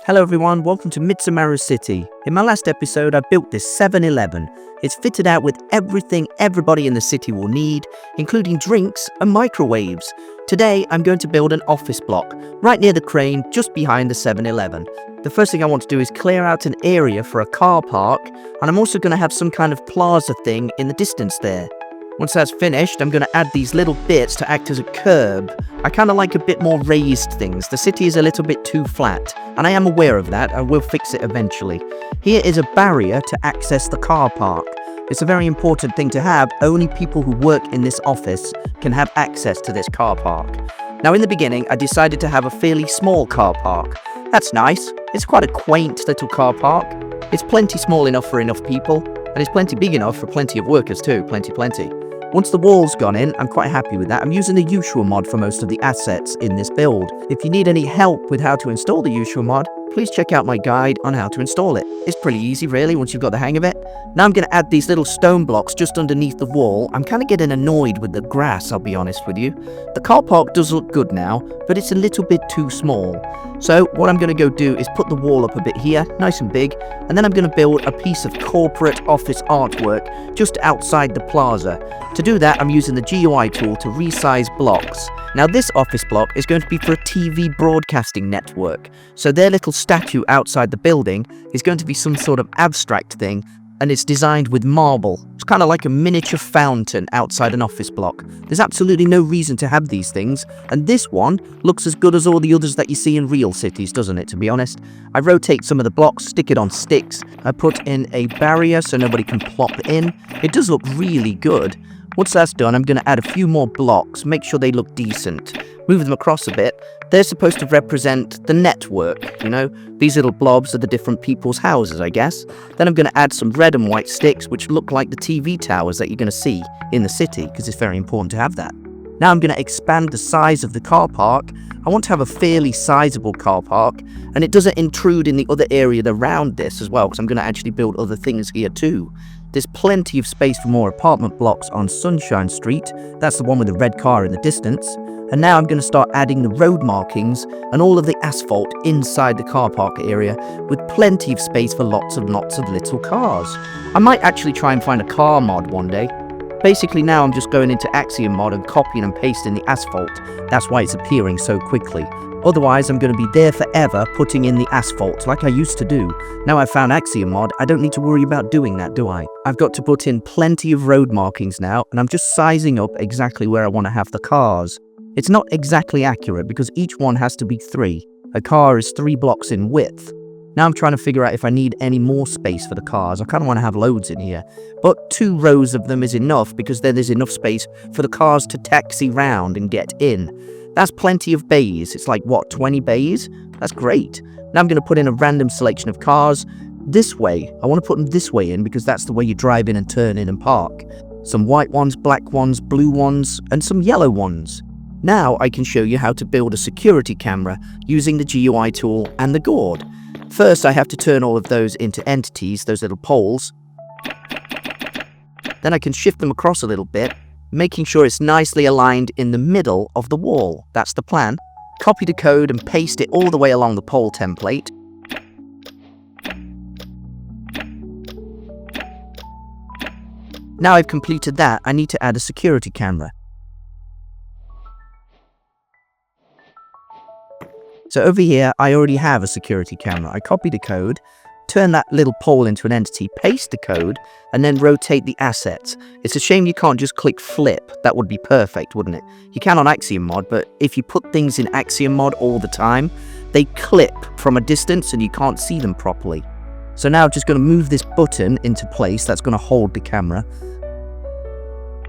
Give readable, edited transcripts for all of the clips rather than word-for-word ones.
Hello everyone, welcome to Mitsumaru City. In my last episode, I built this 7-Eleven. It's fitted out with everything everybody in the city will need, including drinks and microwaves. Today, I'm going to build an office block, right near the crane, just behind the 7-Eleven. The first thing I want to do is clear out an area for a car park, and I'm also going to have some kind of plaza thing in the distance there. Once that's finished, I'm going to add these little bits to act as a curb. I kind of like a bit more raised things. The city is a little bit too flat, and I am aware of that. I will fix it eventually. Here is a barrier to access the car park. It's a very important thing to have. Only people who work in this office can have access to this car park. Now, in the beginning, I decided to have a fairly small car park. That's nice. It's quite a quaint little car park. It's plenty small enough for enough people, and it's plenty big enough for plenty of workers too. Plenty. Once the wall's gone in, I'm quite happy with that. I'm using the Yuushya mod for most of the assets in this build. If you need any help with how to install the Yuushya mod, please check out my guide on how to install it. It's pretty easy really once you've got the hang of it. Now I'm going to add these little stone blocks just underneath the wall. I'm kind of getting annoyed with the grass, I'll be honest with you. The car park does look good now, but it's a little bit too small. So what I'm going to go do is put the wall up a bit here, nice and big, and then I'm going to build a piece of corporate office artwork just outside the plaza. To do that, I'm using the GUI tool to resize blocks. Now this office block is going to be for a TV broadcasting network, so their little statue outside the building is going to be some sort of abstract thing, and it's designed with marble. It's kind of like a miniature fountain outside an office block. There's absolutely no reason to have these things, and this one looks as good as all the others that you see in real cities, doesn't it, to be honest? I rotate some of the blocks, stick it on sticks, I put in a barrier so nobody can plop in. It does look really good. Once that's done, I'm going to add a few more blocks, make sure they look decent. Move them across a bit. They're supposed to represent the network, you know? These little blobs are the different people's houses, I guess. Then I'm going to add some red and white sticks, which look like the TV towers that you're going to see in the city, because it's very important to have that. Now I'm going to expand the size of the car park. I want to have a fairly sizable car park, and it doesn't intrude in the other area around this as well, because I'm going to actually build other things here too. There's plenty of space for more apartment blocks on Sunshine Street. That's the one with the red car in the distance. And now I'm going to start adding the road markings and all of the asphalt inside the car park area with plenty of space for lots of little cars. I might actually try and find a car mod one day. Basically now I'm just going into Axiom mod and copying and pasting the asphalt. That's why it's appearing so quickly. Otherwise, I'm going to be there forever putting in the asphalt like I used to do. Now I've found Axiom mod, I don't need to worry about doing that, do I? I've got to put in plenty of road markings now, and I'm just sizing up exactly where I want to have the cars. It's not exactly accurate because each one has to be 3. A car is 3 blocks in width. Now I'm trying to figure out if I need any more space for the cars. I kind of want to have loads in here. But 2 rows of them is enough because then there's enough space for the cars to taxi round and get in. That's plenty of bays. It's like, what, 20 bays? That's great. Now I'm going to put in a random selection of cars this way. I want to put them this way in because that's the way you drive in and turn in and park. Some white ones, black ones, blue ones, and some yellow ones. Now I can show you how to build a security camera using the GUI tool and the gourd. First, I have to turn all of those into entities, those little poles. Then I can shift them across a little bit, making sure it's nicely aligned in the middle of the wall. That's the plan. Copy the code and paste it all the way along the pole template. Now I've completed that, I need to add a security camera. So over here, I already have a security camera. I copy the code, turn that little pole into an entity, paste the code, and then rotate the assets. It's a shame you can't just click flip. That would be perfect, wouldn't it? You can on Axiom mod, but if you put things in Axiom mod all the time, they clip from a distance and you can't see them properly. So now I'm just going to move this button into place. That's going to hold the camera.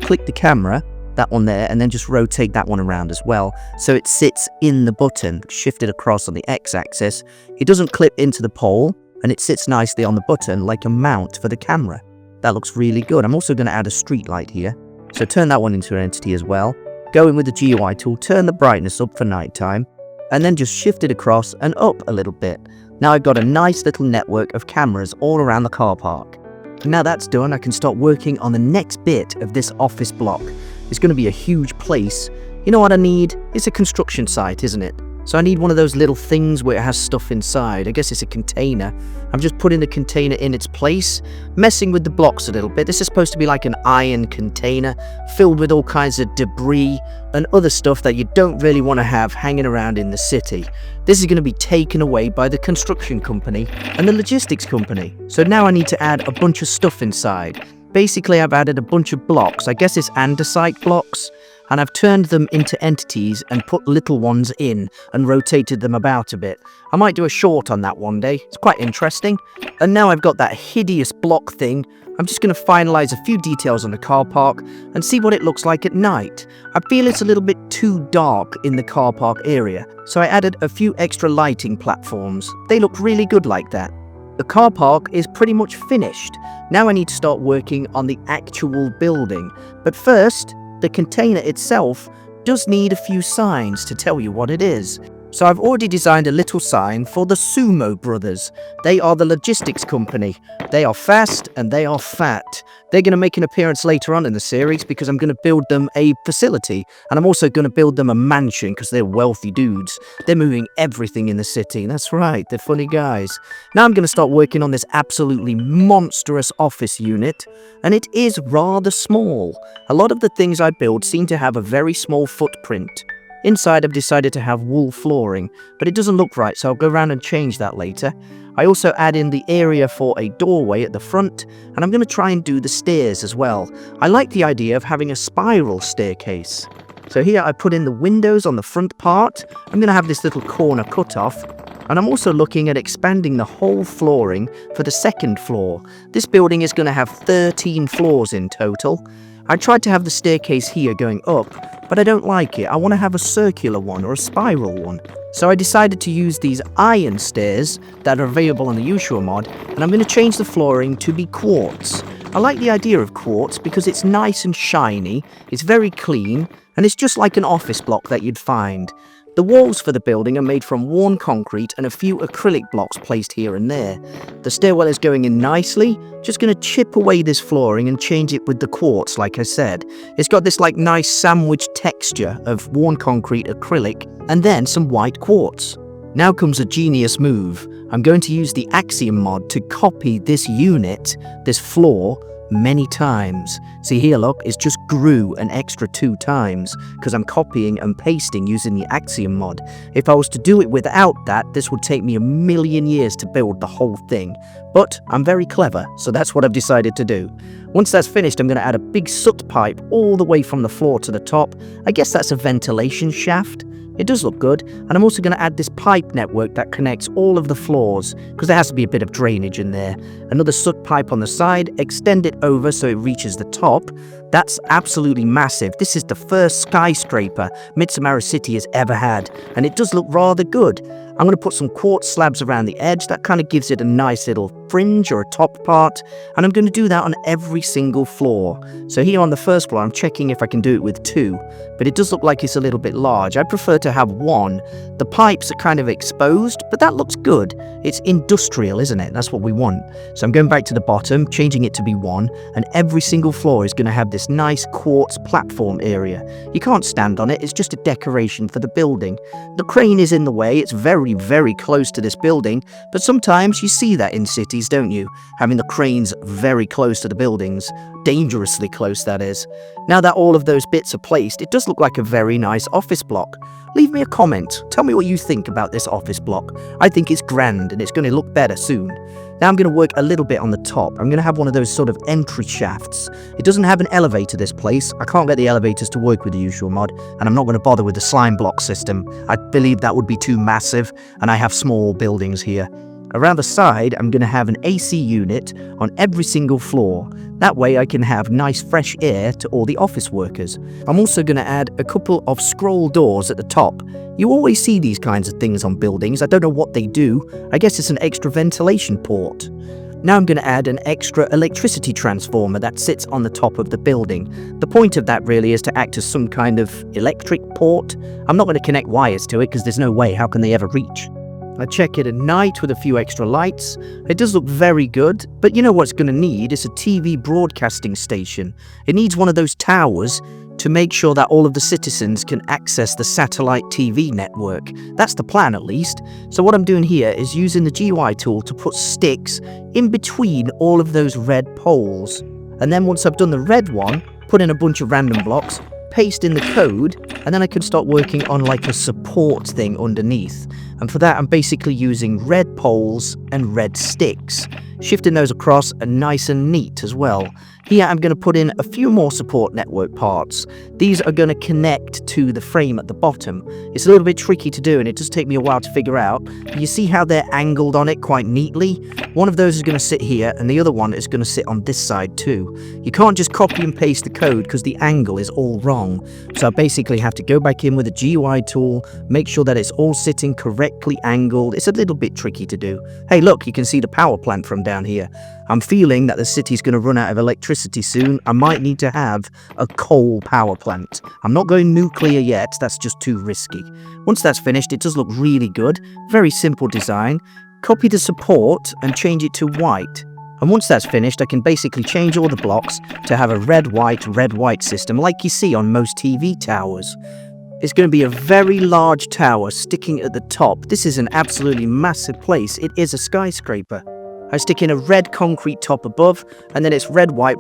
Click the camera, that one there, and then just rotate that one around as well. So it sits in the button, shifted across on the X-axis. It doesn't clip into the pole, and it sits nicely on the button like a mount for the camera. That looks really good. I'm also going to add a street light here. So turn that one into an entity as well. Go in with the GUI tool, turn the brightness up for nighttime, and then just shift it across and up a little bit. Now I've got a nice little network of cameras all around the car park. Now that's done, I can start working on the next bit of this office block. It's going to be a huge place. You know what I need? It's a construction site, isn't it? So I need one of those little things where it has stuff inside. I guess it's a container. I'm just putting the container in its place, messing with the blocks a little bit. This is supposed to be like an iron container filled with all kinds of debris and other stuff that you don't really want to have hanging around in the city. This is going to be taken away by the construction company and the logistics company. So now I need to add a bunch of stuff inside. Basically, I've added a bunch of blocks. I guess it's andesite blocks. And I've turned them into entities and put little ones in and rotated them about a bit. I might do a short on that one day. It's quite interesting. And now I've got that hideous block thing. I'm just going to finalize a few details on the car park and see what it looks like at night. I feel it's a little bit too dark in the car park area, so I added a few extra lighting platforms. They look really good like that. The car park is pretty much finished. Now I need to start working on the actual building. But first, the container itself does need a few signs to tell you what it is. So I've already designed a little sign for the Sumo brothers. They are the logistics company. They are fast and they are fat. They're going to make an appearance later on in the series because I'm going to build them a facility. And I'm also going to build them a mansion because they're wealthy dudes. They're moving everything in the city. That's right, they're funny guys. Now I'm going to start working on this absolutely monstrous office unit. And it is rather small. A lot of the things I build seem to have a very small footprint. Inside I've decided to have wool flooring, but it doesn't look right, so I'll go around and change that later. I also add in the area for a doorway at the front, and I'm going to try and do the stairs as well. I like the idea of having a spiral staircase. So here I put in the windows on the front part. I'm going to have this little corner cut off, and I'm also looking at expanding the whole flooring for the second floor. This building is going to have 13 floors in total. I tried to have the staircase here going up, but I don't like it. I want to have a circular one or a spiral one. So I decided to use these iron stairs that are available on the Yuushya mod, and I'm going to change the flooring to be quartz. I like the idea of quartz because it's nice and shiny, it's very clean, and it's just like an office block that you'd find. The walls for the building are made from worn concrete and a few acrylic blocks placed here and there. The stairwell is going in nicely, just going to chip away this flooring and change it with the quartz like I said. It's got this like nice sandwich texture of worn concrete, acrylic, and then some white quartz. Now comes a genius move. I'm going to use the Axiom mod to copy this unit, this floor, many times. See here, look, it's just grew an extra 2 times because I'm copying and pasting using the Axiom mod. If I was to do it without that, this would take me a million years to build the whole thing. But I'm very clever, so that's what I've decided to do. Once that's finished, I'm going to add a big soot pipe all the way from the floor to the top. I guess that's a ventilation shaft. It does look good, and I'm also going to add this pipe network that connects all of the floors, because there has to be a bit of drainage in there. Another soot pipe on the side, extend it over so it reaches the top. That's absolutely massive. This is the first skyscraper Mitsumaru City has ever had, and it does look rather good. I'm going to put some quartz slabs around the edge. That kind of gives it a nice little fringe or a top part, and I'm going to do that on every single floor. So here on the first floor, I'm checking if I can do it with 2, but it does look like it's a little bit large. I prefer to have 1. The pipes are kind of exposed, but that looks good. It's industrial, isn't it? That's what we want. So I'm going back to the bottom, changing it to be 1, and every single floor is going to have this nice quartz platform area. You can't stand on it, it's just a decoration for the building. The crane is in the way, it's very, very close to this building, but sometimes you see that in cities, don't you? Having the cranes very close to the buildings. Dangerously close, that is. Now that all of those bits are placed, it does look like a very nice office block. Leave me a comment. Tell me what you think about this office block. I think it's grand and it's going to look better soon. Now I'm going to work a little bit on the top. I'm going to have one of those sort of entry shafts. It doesn't have an elevator, this place. I can't get the elevators to work with the Yuushya mod, and I'm not going to bother with the slime block system. I believe that would be too massive, and I have small buildings here. Around the side, I'm going to have an AC unit on every single floor. That way I can have nice fresh air to all the office workers. I'm also going to add a couple of scroll doors at the top. You always see these kinds of things on buildings. I don't know what they do. I guess it's an extra ventilation port. Now I'm going to add an extra electricity transformer that sits on the top of the building. The point of that really is to act as some kind of electric port. I'm not going to connect wires to it because there's no way. How can they ever reach? I check it at night with a few extra lights. It does look very good, but you know what it's going to need? It's a TV broadcasting station. It needs one of those towers to make sure that all of the citizens can access the satellite TV network. That's the plan, at least. So what I'm doing here is using the GUI tool to put sticks in between all of those red poles. And then once I've done the red one, put in a bunch of random blocks, paste in the code, and then I can start working on like a support thing underneath. And for that, I'm basically using red poles and red sticks, shifting those across and nice and neat as well. Here I'm going to put in a few more support network parts. These are going to connect to the frame at the bottom. It's a little bit tricky to do and it does take me a while to figure out. But you see how they're angled on it quite neatly? One of those is going to sit here and the other one is going to sit on this side too. You can't just copy and paste the code because the angle is all wrong. So I basically have to go back in with the GUI tool, make sure that it's all sitting correctly angled. It's a little bit tricky to do. Hey look, you can see the power plant from down here. I'm feeling that the city's going to run out of electricity soon. I might need to have a coal power plant. I'm not going nuclear yet, that's just too risky. Once that's finished, it does look really good. Very simple design. Copy the support and change it to white. And once that's finished, I can basically change all the blocks to have a red-white system like you see on most TV towers. It's going to be a very large tower sticking at the top. This is an absolutely massive place. It is a skyscraper. I stick in a red concrete top above, and then it's red-white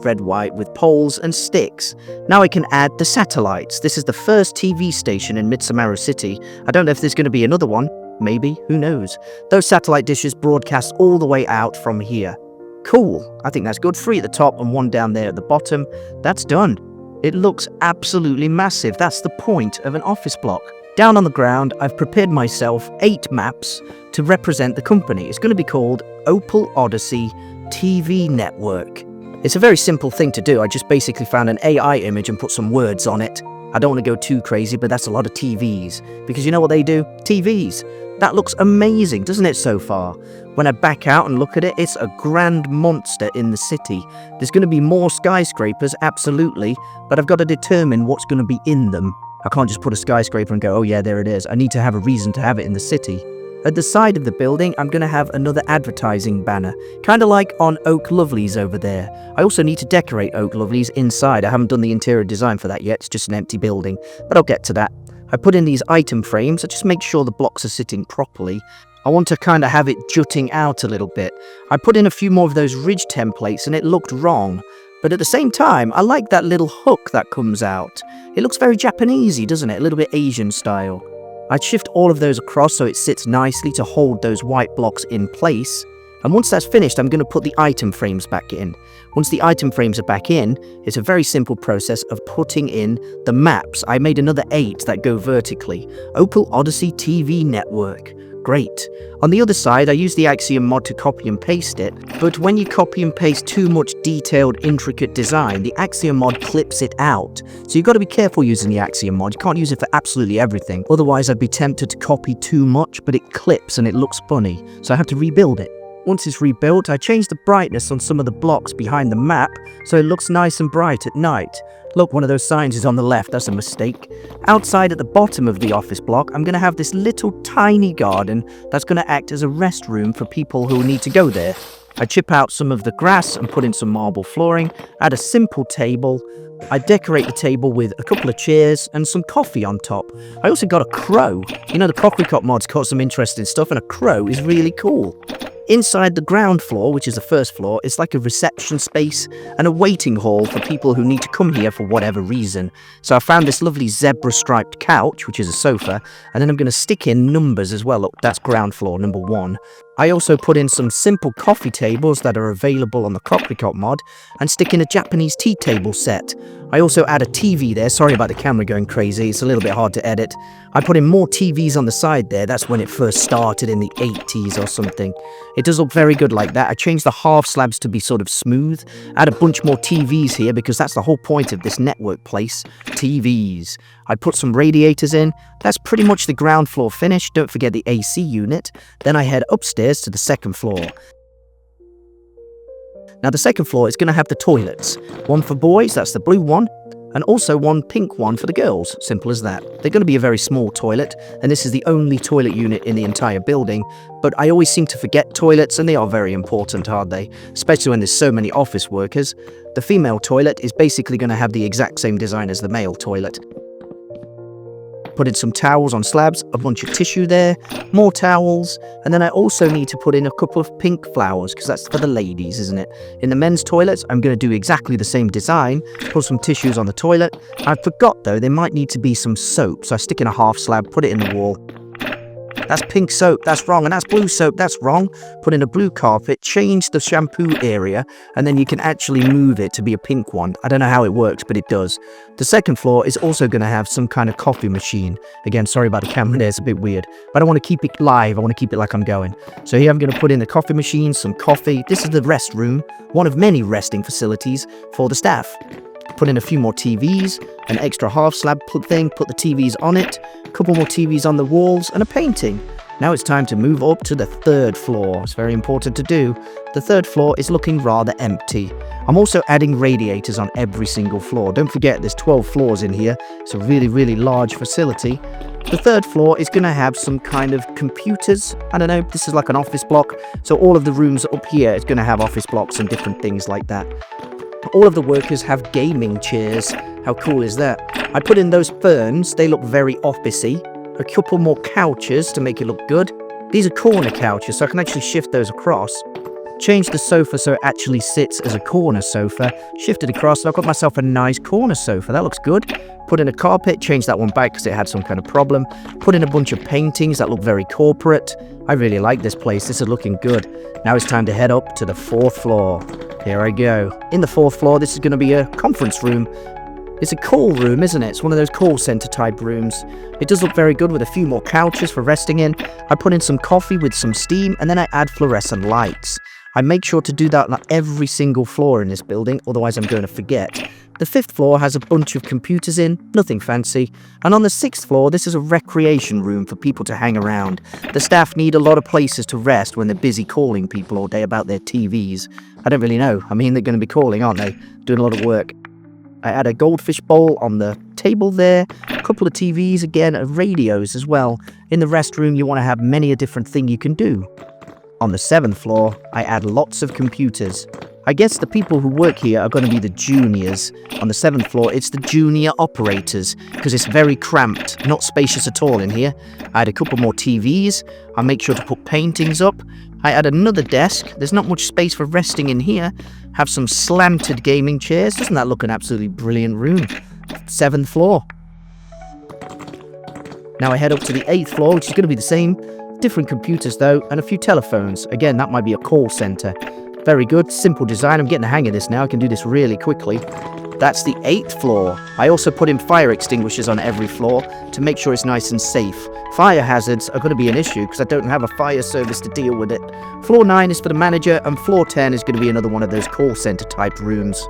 with poles and sticks. Now I can add the satellites. This is the first TV station in Mitsumaru City. I don't know if there's going to be another one. Maybe, who knows? Those satellite dishes broadcast all the way out from here. Cool, I think that's good. 3 at the top and 1 down there at the bottom. That's done. It looks absolutely massive. That's the point of an office block. Down on the ground, I've prepared myself 8 maps to represent the company. It's going to be called Opal Odyssey TV Network. It's a very simple thing to do. I just basically found an AI image and put some words on it. I don't want to go too crazy, but that's a lot of TVs. Because you know what they do? TVs. That looks amazing, doesn't it, so far? When I back out and look at it, it's a grand monster in the city. There's going to be more skyscrapers, absolutely, but I've got to determine what's going to be in them. I can't just put a skyscraper and go, oh yeah, there it is. I need to have a reason to have it in the city. At the side of the building, I'm going to have another advertising banner, kind of like on Oak Lovelies over there. I also need to decorate Oak Lovelies inside. I haven't done the interior design for that yet. It's just an empty building, but I'll get to that. I put in these item frames. I just make sure the blocks are sitting properly. I want to kind of have it jutting out a little bit. I put in a few more of those ridge templates and it looked wrong. But at the same time, I like that little hook that comes out. It looks very Japanesey, doesn't it? A little bit Asian style. I'd shift all of those across so it sits nicely to hold those white blocks in place. And once that's finished, I'm going to put the item frames back in. Once the item frames are back in, it's a very simple process of putting in the maps. I made another 8 that go vertically. Opal Odyssey TV Network. Great. On the other side, I use the Axiom mod to copy and paste it, but when you copy and paste too much detailed, intricate design, the Axiom mod clips it out. So you've got to be careful using the Axiom mod. You can't use it for absolutely everything. Otherwise, I'd be tempted to copy too much, but it clips and it looks funny. So I have to rebuild it. Once it's rebuilt, I change the brightness on some of the blocks behind the map so it looks nice and bright at night. Look, one of those signs is on the left, that's a mistake. Outside at the bottom of the office block, I'm going to have this little tiny garden that's going to act as a restroom for people who need to go there. I chip out some of the grass and put in some marble flooring, add a simple table. I decorate the table with a couple of chairs and some coffee on top. I also got a crow. You know, the Crockery mod's got some interesting stuff and a crow is really cool. Inside the ground floor, which is the first floor, is like a reception space and a waiting hall for people who need to come here for whatever reason. So I found this lovely zebra-striped couch, which is a sofa, and then I'm going to stick in numbers as well. Look, that's ground floor, number 1. I also put in some simple coffee tables that are available on the Crockery mod and stick in a Japanese tea table set. I also add a TV there. Sorry about the camera going crazy. It's a little bit hard to edit. I put in more TVs on the side there. That's when it first started in the 80s or something. It does look very good like that. I changed the half slabs to be sort of smooth. Add a bunch more TVs here because that's the whole point of this network place. TVs. I put some radiators in. That's pretty much the ground floor finish. Don't forget the AC unit. Then I head upstairs to the second floor. Now the second floor is going to have the toilets. One for boys, that's the blue one. and also one pink one for the girls. Simple as that. They're going to be a very small toilet, and this is the only toilet unit in the entire building, but I always seem to forget toilets, and they are very important, aren't they? Especially when there's so many office workers. The female toilet is basically going to have the exact same design as the male toilet. Put in some towels on slabs, a bunch of tissue there, more towels, and then I also need to put in a couple of pink flowers, because that's for the ladies, isn't it? In the men's toilets, I'm going to do exactly the same design, put some tissues on the toilet. I forgot though, there might need to be some soap, so I stick in a half slab, put it in the wall. That's pink soap, that's wrong, and that's blue soap, that's wrong. Put in a blue carpet, change the shampoo area, and then you can actually move it to be a pink one. I don't know how it works, but it does. The second floor is also going to have some kind of coffee machine. Again, sorry about the camera there, it's a bit weird. But I want to keep it live, I want to keep it like I'm going. So here I'm going to put in the coffee machine, some coffee. This is the rest room, one of many resting facilities for the staff. Put in a few more TVs, an extra half slab thing, put the TVs on it, a couple more TVs on the walls, and a painting. Now it's time to move up to the third floor. It's very important to do. The third floor is looking rather empty. I'm also adding radiators on every single floor. Don't forget there's 12 floors in here. It's a really, really large facility. The third floor is going to have some kind of computers. I don't know, this is like an office block. So all of the rooms up here is going to have office blocks and different things like that. All of the workers have gaming chairs. How cool is that? I put in those ferns. They look very officey. A couple more couches to make it look good. These are corner couches, so I can actually shift those across. Change the sofa so it actually sits as a corner sofa. Shift it across, so I've got myself a nice corner sofa. That looks good. Put in a carpet, change that one back because it had some kind of problem. Put in a bunch of paintings that look very corporate. I really like this place. This is looking good. Now it's time to head up to the fourth floor. Here I go. In the fourth floor, this is going to be a conference room. It's a call room, isn't it? It's one of those call center type rooms. It does look very good with a few more couches for resting in. I put in some coffee with some steam, and then I add fluorescent lights. I make sure to do that on every single floor in this building, otherwise I'm going to forget. The fifth floor has a bunch of computers in, nothing fancy. And on the sixth floor, this is a recreation room for people to hang around. The staff need a lot of places to rest when they're busy calling people all day about their TVs. I don't really know. I mean, they're going to be calling, aren't they? Doing a lot of work. I add a goldfish bowl on the table there, a couple of TVs again, and radios as well. In the restroom, you want to have many a different thing you can do. On the seventh floor, I add lots of computers. I guess the people who work here are going to be the juniors. On the seventh floor, it's the junior operators, because it's very cramped, not spacious at all in here. I add a couple more TVs. I make sure to put paintings up. I add another desk. There's not much space for resting in here. Have some slanted gaming chairs. Doesn't that look an absolutely brilliant room? Seventh floor. Now I head up to the eighth floor, which is going to be the same. Different computers though, and a few telephones. Again, that might be a call center. Very good, simple design. I'm getting the hang of this now. I can do this really quickly. That's the eighth floor. I also put in fire extinguishers on every floor to make sure it's nice and safe. Fire hazards are going to be an issue because I don't have a fire service to deal with it. Floor 9 is for the manager, and floor 10 is going to be another one of those call center type rooms.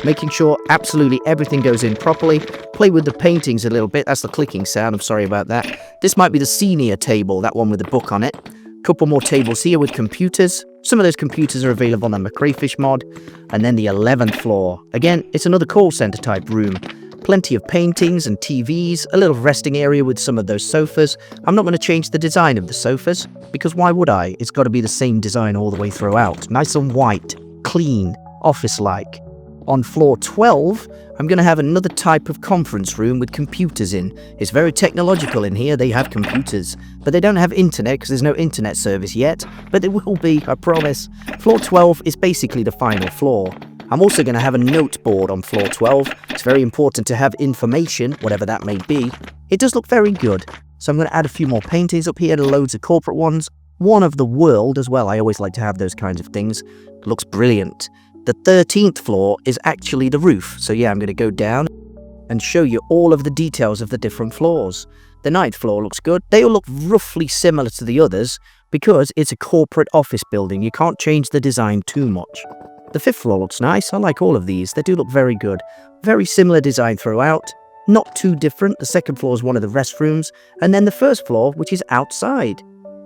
Making sure absolutely everything goes in properly. Play with the paintings a little bit. That's the clicking sound. I'm sorry about that. This might be the senior table, that one with the book on it. Couple more tables here with computers. Some of those computers are available on the McCrayfish mod. And then the 11th floor. Again, it's another call center type room. Plenty of paintings and TVs, a little resting area with some of those sofas. I'm not going to change the design of the sofas, because why would I? It's got to be the same design all the way throughout. Nice and white, clean, office-like. On floor 12, I'm going to have another type of conference room with computers in. It's very technological in here. They have computers, but they don't have internet because there's no internet service yet. But there will be, I promise. Floor 12 is basically the final floor. I'm also going to have a note board on floor 12. It's very important to have information, whatever that may be. It does look very good. So I'm going to add a few more paintings up here, loads of corporate ones. One of the world as well. I always like to have those kinds of things. It looks brilliant. The 13th floor is actually the roof. So yeah, I'm going to go down and show you all of the details of the different floors. The 9th floor looks good. They all look roughly similar to the others because it's a corporate office building. You can't change the design too much. The 5th floor looks nice. I like all of these. They do look very good. Very similar design throughout. Not too different. The 2nd floor is one of the restrooms. And then the 1st floor, which is outside.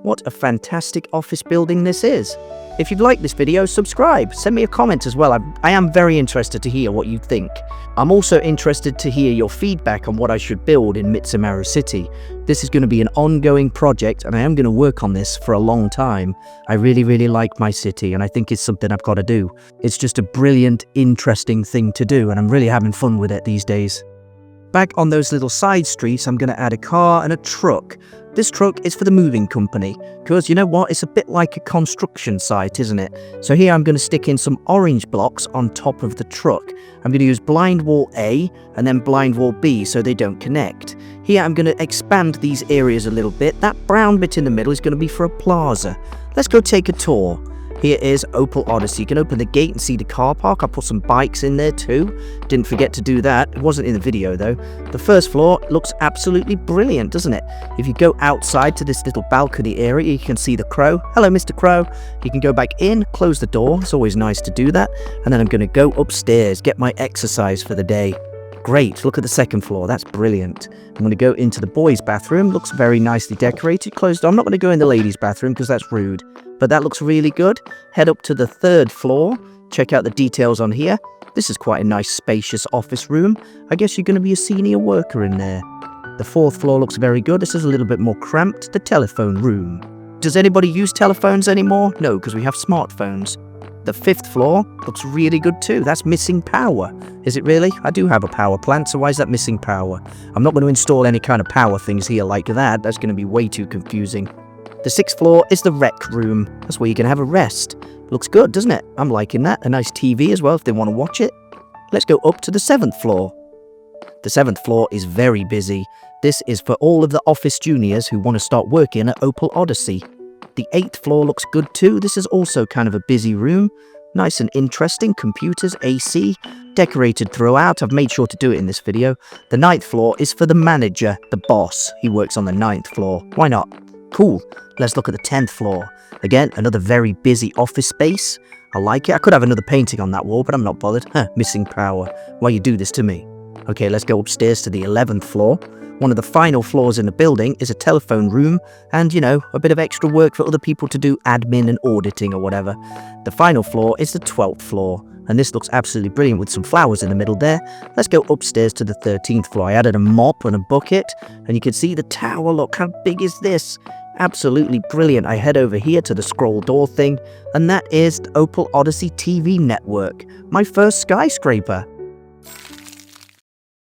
What a fantastic office building this is. If you've liked this video, subscribe. Send me a comment as well. I am very interested to hear what you think. I'm also interested to hear your feedback on what I should build in Mitsumaru City. This is going to be an ongoing project and I am going to work on this for a long time. I really like my city and I think it's something I've got to do. It's just a brilliant, interesting thing to do and I'm really having fun with it these days. Back on those little side streets, I'm going to add a car and a truck. This truck is for the moving company, because you know what, it's a bit like a construction site, isn't it? So here I'm going to stick in some orange blocks on top of the truck. I'm going to use blind wall A and then blind wall B so they don't connect. Here I'm going to expand these areas a little bit. That brown bit in the middle is going to be for a plaza. Let's go take a tour. Here is Opal Odyssey. You can open the gate and see the car park. I'll put some bikes in there too. Didn't forget to do that. It wasn't in the video though. The first floor looks absolutely brilliant, doesn't it? If you go outside to this little balcony area, you can see the crow. Hello, Mr. Crow. You can go back in, close the door. It's always nice to do that. And then I'm going to go upstairs, get my exercise for the day. Great, look at the second floor, that's brilliant. I'm going to go into the boys' bathroom, looks very nicely decorated, closed. I'm not going to go in the ladies' bathroom because that's rude, but that looks really good. Head up to the third floor, check out the details on here. This is quite a nice spacious office room. I guess you're going to be a senior worker in there. The fourth floor looks very good. This is a little bit more cramped, the telephone room. Does anybody use telephones anymore? No, because we have smartphones. The fifth floor looks really good too. That's missing power. Is it really? I do have a power plant, so why is that missing power? I'm not going to install any kind of power things here like that. That's going to be way too confusing. The sixth floor is the rec room. That's where you can have a rest. Looks good, doesn't it? I'm liking that. A nice TV as well if they want to watch it. Let's go up to the seventh floor. The seventh floor is very busy. This is for all of the office juniors who want to start working at Opal Odyssey. The 8th floor looks good too. This is also kind of a busy room. Nice and interesting. Computers, AC, decorated throughout. I've made sure to do it in this video. The 9th floor is for the manager, the boss. He works on the 9th floor. Why not? Cool. Let's look at the 10th floor. Again, another very busy office space. I like it. I could have another painting on that wall, but I'm not bothered. Missing power. Why you do this to me? Okay, let's go upstairs to the 11th floor. One of the final floors in the building is a telephone room and, you know, a bit of extra work for other people to do admin and auditing or whatever. The final floor is the 12th floor, and this looks absolutely brilliant with some flowers in the middle there. Let's go upstairs to the 13th floor. I added a mop and a bucket, and you can see the tower. Look, how big is this? Absolutely brilliant. I head over here to the scroll door thing, and that is the Opal Odyssey TV network, my first skyscraper.